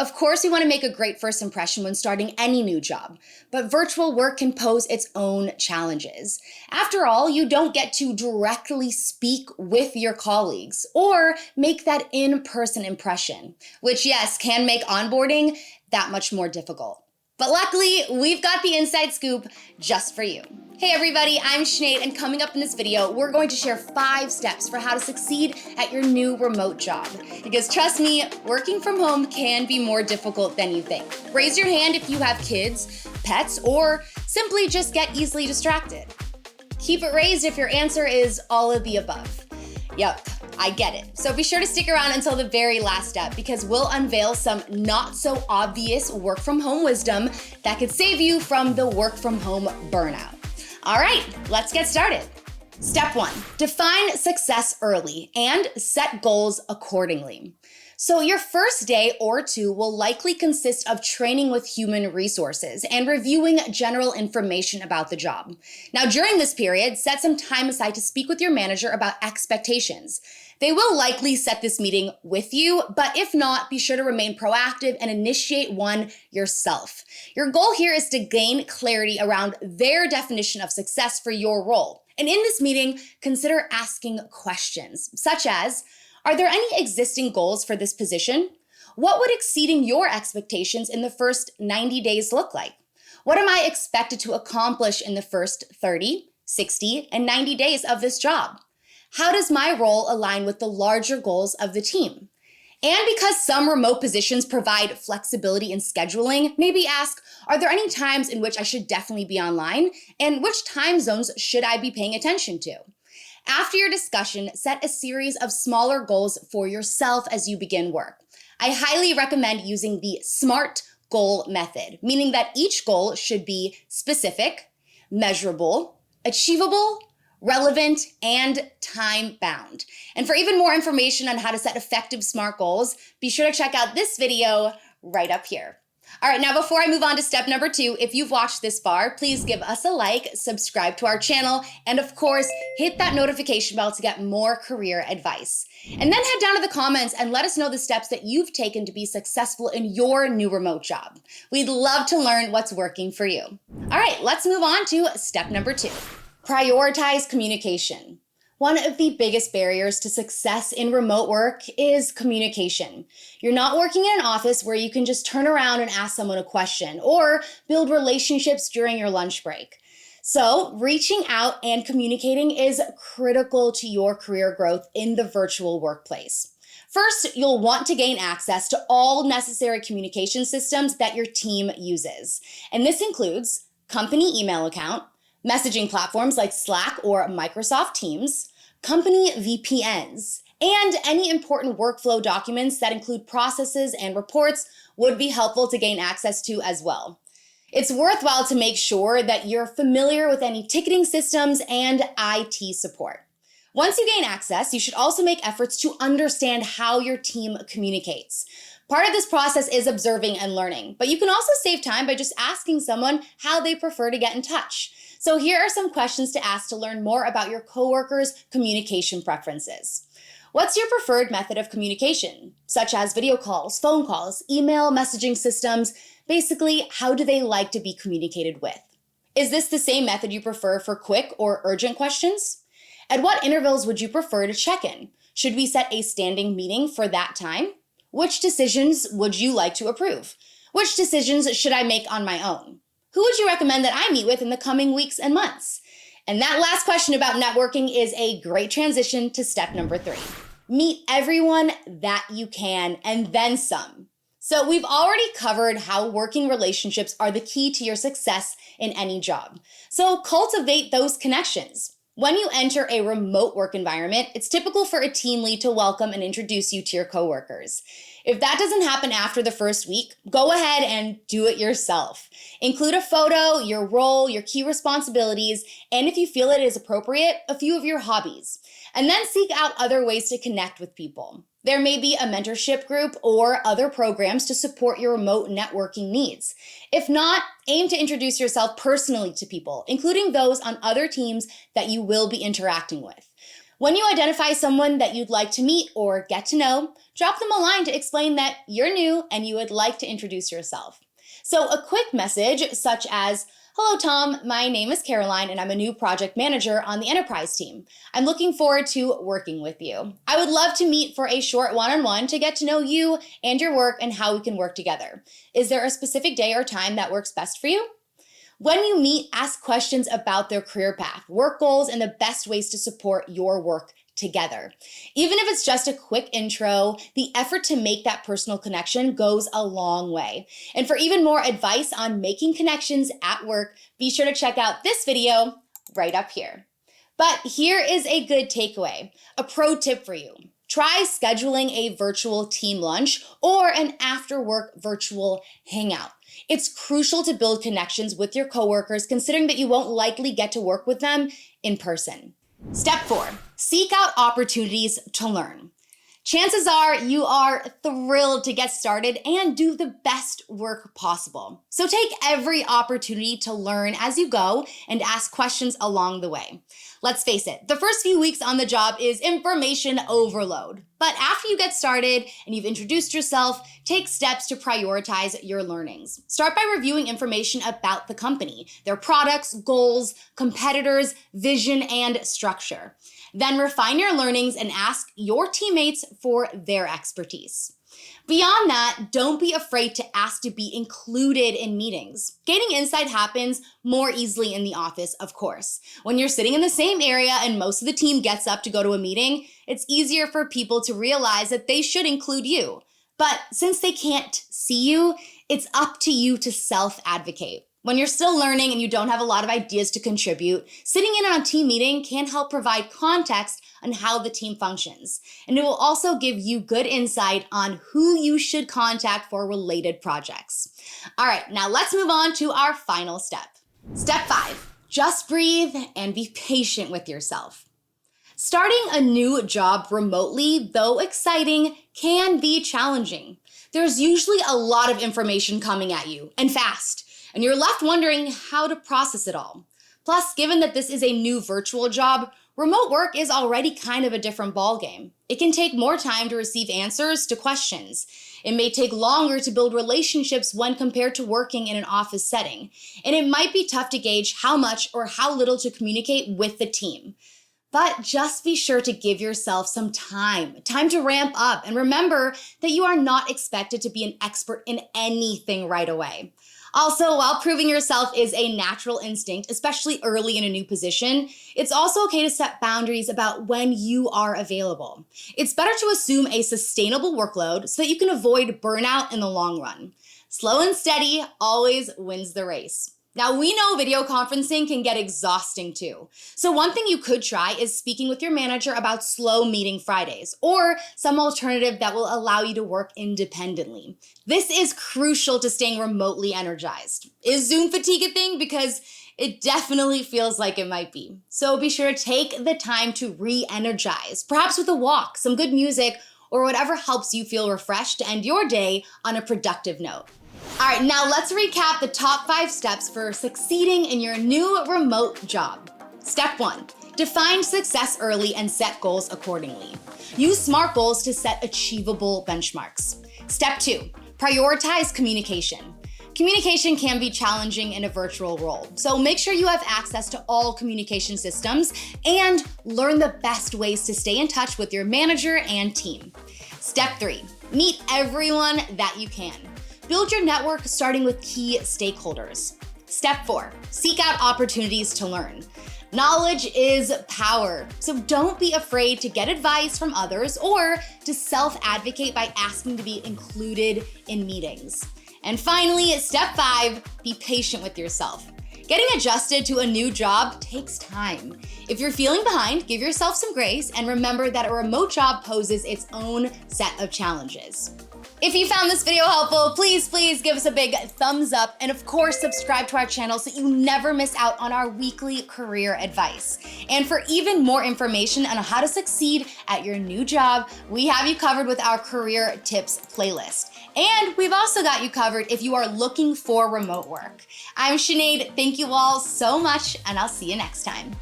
Of course, we want to make a great first impression when starting any new job, but virtual work can pose its own challenges. After all, you don't get to directly speak with your colleagues or make that in-person impression, which, yes, can make onboarding that much more difficult. But luckily, we've got the inside scoop just for you. Hey everybody, I'm Sinead, and coming up in this video, we're going to share 5 steps for how to succeed at your new remote job. Because trust me, working from home can be more difficult than you think. Raise your hand if you have kids, pets, or simply just get easily distracted. Keep it raised if your answer is all of the above. Yep, I get it. So be sure to stick around until the very last step because we'll unveil some not so obvious work from home wisdom that could save you from the work from home burnout. All right, let's get started. Step 1, define success early and set goals accordingly. So your first day or 2 will likely consist of training with human resources and reviewing general information about the job. Now, during this period, set some time aside to speak with your manager about expectations. They will likely set this meeting with you, but if not, be sure to remain proactive and initiate one yourself. Your goal here is to gain clarity around their definition of success for your role. And in this meeting, consider asking questions, such as, are there any existing goals for this position? What would exceeding your expectations in the first 90 days look like? What am I expected to accomplish in the first 30, 60, and 90 days of this job? How does my role align with the larger goals of the team? And because some remote positions provide flexibility in scheduling, maybe ask, are there any times in which I should definitely be online? And which time zones should I be paying attention to? After your discussion, set a series of smaller goals for yourself as you begin work. I highly recommend using the SMART goal method, meaning that each goal should be specific, measurable, achievable, relevant, and time-bound. And for even more information on how to set effective SMART goals, be sure to check out this video right up here. All right, now before I move on to step number 2, if you've watched this far, please give us a like, subscribe to our channel, and of course, hit that notification bell to get more career advice. And then head down to the comments and let us know the steps that you've taken to be successful in your new remote job. We'd love to learn what's working for you. All right, let's move on to step number 2. Prioritize communication. One of the biggest barriers to success in remote work is communication. You're not working in an office where you can just turn around and ask someone a question or build relationships during your lunch break. So reaching out and communicating is critical to your career growth in the virtual workplace. First, you'll want to gain access to all necessary communication systems that your team uses. And this includes company email account, messaging platforms like Slack or Microsoft Teams, company VPNs, and any important workflow documents that include processes and reports would be helpful to gain access to as well. It's worthwhile to make sure that you're familiar with any ticketing systems and IT support. Once you gain access, you should also make efforts to understand how your team communicates. Part of this process is observing and learning, but you can also save time by just asking someone how they prefer to get in touch. So here are some questions to ask to learn more about your coworkers' communication preferences. What's your preferred method of communication, such as video calls, phone calls, email, messaging systems? Basically, how do they like to be communicated with? Is this the same method you prefer for quick or urgent questions? At what intervals would you prefer to check in? Should we set a standing meeting for that time? Which decisions would you like to approve? Which decisions should I make on my own? Who would you recommend that I meet with in the coming weeks and months? And that last question about networking is a great transition to step number 3. Meet everyone that you can and then some. So we've already covered how working relationships are the key to your success in any job. So cultivate those connections. When you enter a remote work environment, it's typical for a team lead to welcome and introduce you to your coworkers. If that doesn't happen after the first week, go ahead and do it yourself. Include a photo, your role, your key responsibilities, and if you feel it is appropriate, a few of your hobbies. And then seek out other ways to connect with people. There may be a mentorship group or other programs to support your remote networking needs. If not, aim to introduce yourself personally to people, including those on other teams that you will be interacting with. When you identify someone that you'd like to meet or get to know, drop them a line to explain that you're new and you would like to introduce yourself. So a quick message such as, "Hello Tom, my name is Caroline and I'm a new project manager on the enterprise team. I'm looking forward to working with you. I would love to meet for a short one-on-one to get to know you and your work and how we can work together. Is there a specific day or time that works best for you?" When you meet, ask questions about their career path, work goals, and the best ways to support your work together. Even if it's just a quick intro, the effort to make that personal connection goes a long way. And for even more advice on making connections at work, be sure to check out this video right up here. But here is a good takeaway, a pro tip for you. Try scheduling a virtual team lunch or an after-work virtual hangout. It's crucial to build connections with your coworkers, considering that you won't likely get to work with them in person. Step 4, seek out opportunities to learn. Chances are you are thrilled to get started and do the best work possible. So take every opportunity to learn as you go and ask questions along the way. Let's face it, the first few weeks on the job is information overload. But after you get started and you've introduced yourself, take steps to prioritize your learnings. Start by reviewing information about the company, their products, goals, competitors, vision, and structure. Then refine your learnings and ask your teammates for their expertise. Beyond that, don't be afraid to ask to be included in meetings. Gaining insight happens more easily in the office, of course. When you're sitting in the same area and most of the team gets up to go to a meeting, it's easier for people to realize that they should include you. But since they can't see you, it's up to you to self-advocate. When you're still learning and you don't have a lot of ideas to contribute, sitting in on a team meeting can help provide context on how the team functions. And it will also give you good insight on who you should contact for related projects. All right, now let's move on to our final step. Step 5, just breathe and be patient with yourself. Starting a new job remotely, though exciting, can be challenging. There's usually a lot of information coming at you, and fast, and you're left wondering how to process it all. Plus, given that this is a new virtual job, remote work is already kind of a different ballgame. It can take more time to receive answers to questions. It may take longer to build relationships when compared to working in an office setting. And it might be tough to gauge how much or how little to communicate with the team. But just be sure to give yourself some time to ramp up, and remember that you are not expected to be an expert in anything right away. Also, while proving yourself is a natural instinct, especially early in a new position, it's also okay to set boundaries about when you are available. It's better to assume a sustainable workload so that you can avoid burnout in the long run. Slow and steady always wins the race. Now, we know video conferencing can get exhausting too. So one thing you could try is speaking with your manager about slow meeting Fridays or some alternative that will allow you to work independently. This is crucial to staying remotely energized. Is Zoom fatigue a thing? Because it definitely feels like it might be. So be sure to take the time to re-energize, perhaps with a walk, some good music, or whatever helps you feel refreshed to end your day on a productive note. All right, now let's recap the top 5 steps for succeeding in your new remote job. Step 1, define success early and set goals accordingly. Use SMART goals to set achievable benchmarks. Step 2, prioritize communication. Communication can be challenging in a virtual role, so make sure you have access to all communication systems and learn the best ways to stay in touch with your manager and team. Step 3, meet everyone that you can. Build your network starting with key stakeholders. Step 4, seek out opportunities to learn. Knowledge is power, so don't be afraid to get advice from others or to self-advocate by asking to be included in meetings. And finally, step 5, be patient with yourself. Getting adjusted to a new job takes time. If you're feeling behind, give yourself some grace and remember that a remote job poses its own set of challenges. If you found this video helpful, please give us a big thumbs up, and of course subscribe to our channel so you never miss out on our weekly career advice. And for even more information on how to succeed at your new job, we have you covered with our career tips playlist. And we've also got you covered if you are looking for remote work. I'm Sinead, thank you all so much, and I'll see you next time.